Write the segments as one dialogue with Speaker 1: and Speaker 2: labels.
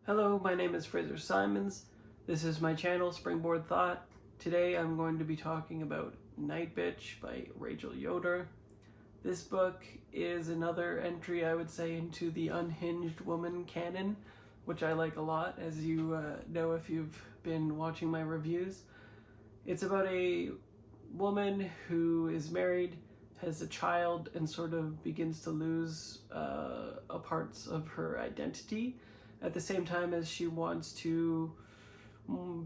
Speaker 1: Hello, my name is Fraser Simons. This is my channel, Springboard Thought. Today I'm going to be talking about Nightbitch by Rachel Yoder. This book is another entry, I would say, into the Unhinged woman canon, which I like a lot, as you know if you've been watching my reviews. It's about a woman who is married, has a child, and sort of begins to lose parts of her identity at the same time as she wants to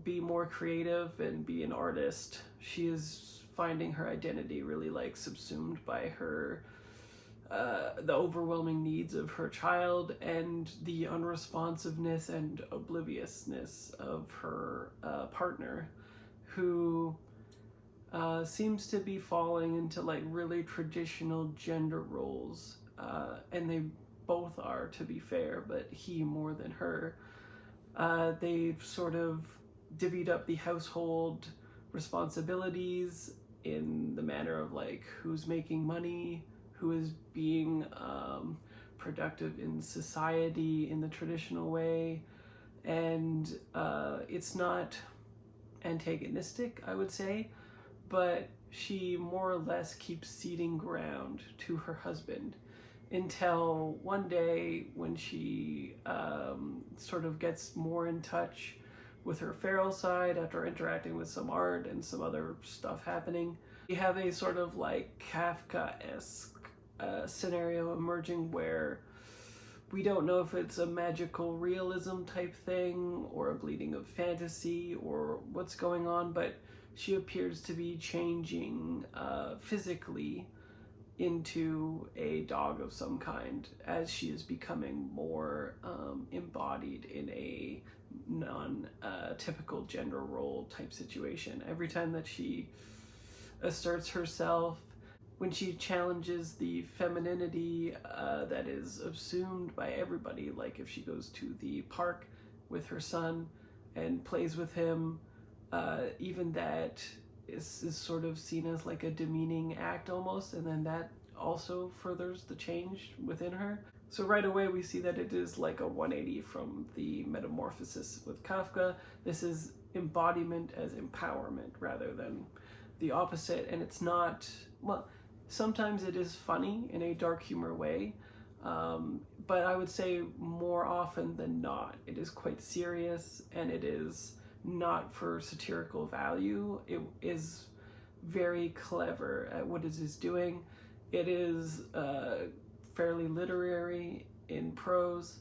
Speaker 1: be more creative and be an artist. She is finding her identity really subsumed by her the overwhelming needs of her child and the unresponsiveness and obliviousness of her partner, who seems to be falling into really traditional gender roles, and they both are, to be fair, but he more than her. They've sort of divvied up the household responsibilities in the manner of who's making money, who is being productive in society in the traditional way, and it's not antagonistic, I would say, but she more or less keeps ceding ground to her husband until one day when she sort of gets more in touch with her feral side after interacting with some art and some other stuff happening. We have a sort of Kafka-esque scenario emerging where we don't know if it's a magical realism type thing or a bleeding of fantasy or what's going on, but she appears to be changing physically into a dog of some kind as she is becoming more embodied in a non-typical gender role type situation. Every time that she asserts herself, when she challenges the femininity that is assumed by everybody, like if she goes to the park with her son and plays with him, even that is sort of seen as a demeaning act almost, and then that also furthers the change within her. So right away we see that it is a 180 from the metamorphosis with Kafka. This is embodiment as empowerment rather than the opposite, and it's not, well, sometimes it is funny in a dark humor way, but I would say more often than not it is quite serious, and it is not for satirical value. It is very clever at what it is doing. It is fairly literary in prose.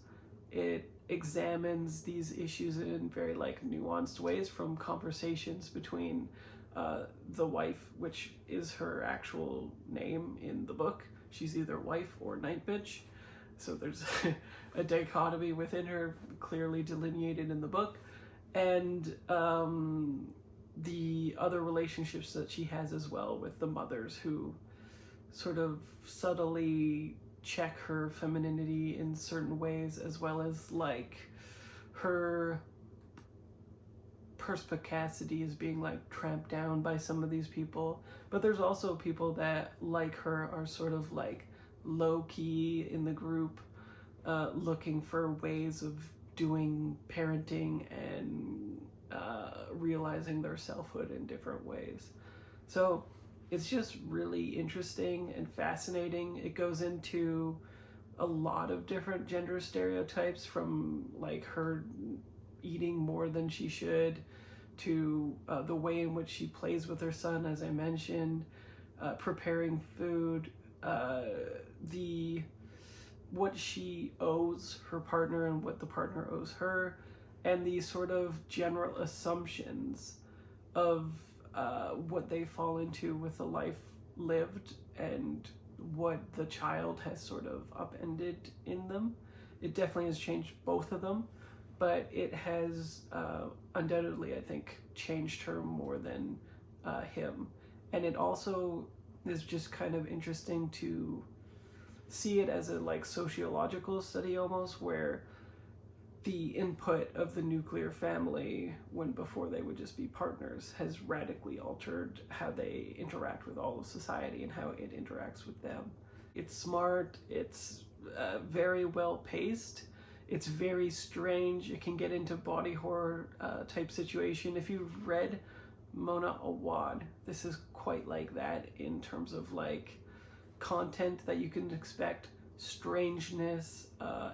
Speaker 1: It examines these issues in very nuanced ways, from conversations between the wife, which is her actual name in the book. She's either wife or Nightbitch, so there's a dichotomy within her clearly delineated in the book, and the other relationships that she has as well with the mothers, who sort of subtly check her femininity in certain ways, as well as her perspicacity is being tramped down by some of these people. But there's also people that, like her, are sort of low-key in the group, looking for ways of doing parenting and realizing their selfhood in different ways. So it's just really interesting and fascinating. It goes into a lot of different gender stereotypes, from her eating more than she should to the way in which she plays with her son, as I mentioned, preparing food, what she owes her partner and what the partner owes her, and the sort of general assumptions of what they fall into with the life lived and what the child has sort of upended in them. It definitely has changed both of them, but it has undoubtedly, I think, changed her more than him. And it also is just kind of interesting to see it as a sociological study almost, where the input of the nuclear family, when before they would just be partners, has radically altered how they interact with all of society and how it interacts with them. It's smart, it's very well paced, It's very strange. It can get into body horror type situation. If you've read Mona Awad, this is quite like that in terms of like content that you can expect, strangeness,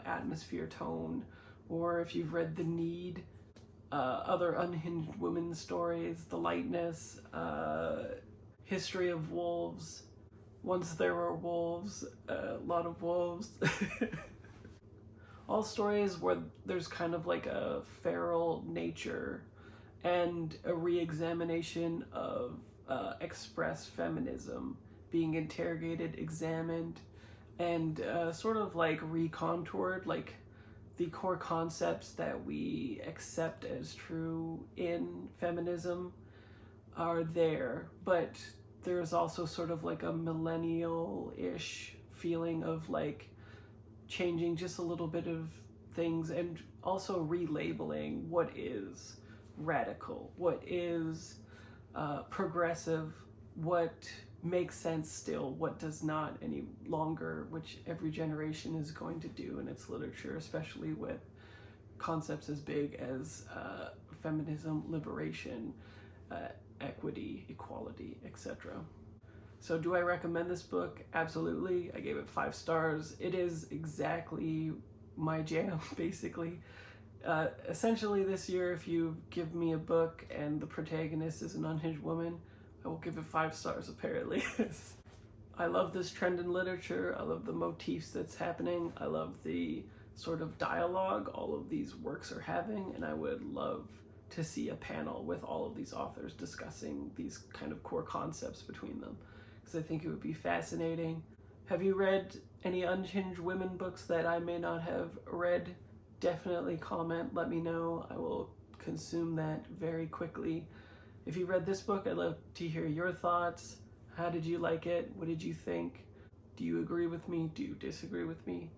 Speaker 1: atmosphere, tone. Or if you've read The Need, other unhinged women's stories, The Lightness, History of Wolves, Once There Were Wolves, a lot of wolves. All stories where there's kind of like a feral nature and a re-examination of express feminism being interrogated, examined, and sort of like recontoured, like the core concepts that we accept as true in feminism are there, but there's also sort of like a millennial-ish feeling of like changing just a little bit of things and also relabeling what is radical, what is progressive, what makes sense still, what does not any longer, which every generation is going to do in its literature, especially with concepts as big as feminism, liberation, equity, equality, etc. So do I recommend this book? Absolutely. I gave it 5 stars. It is exactly my jam, basically. Essentially this year, if you give me a book and the protagonist is an unhinged woman, I will give it 5 stars, apparently. I love this trend in literature. I love the motifs that's happening. I love the sort of dialogue all of these works are having, and I would love to see a panel with all of these authors discussing these kind of core concepts between them, because I think it would be fascinating. Have you read any unhinged women books that I may not have read? Definitely comment, let me know. I will consume that very quickly. If you read this book, I'd love to hear your thoughts. How did you like it? What did you think? Do you agree with me? Do you disagree with me?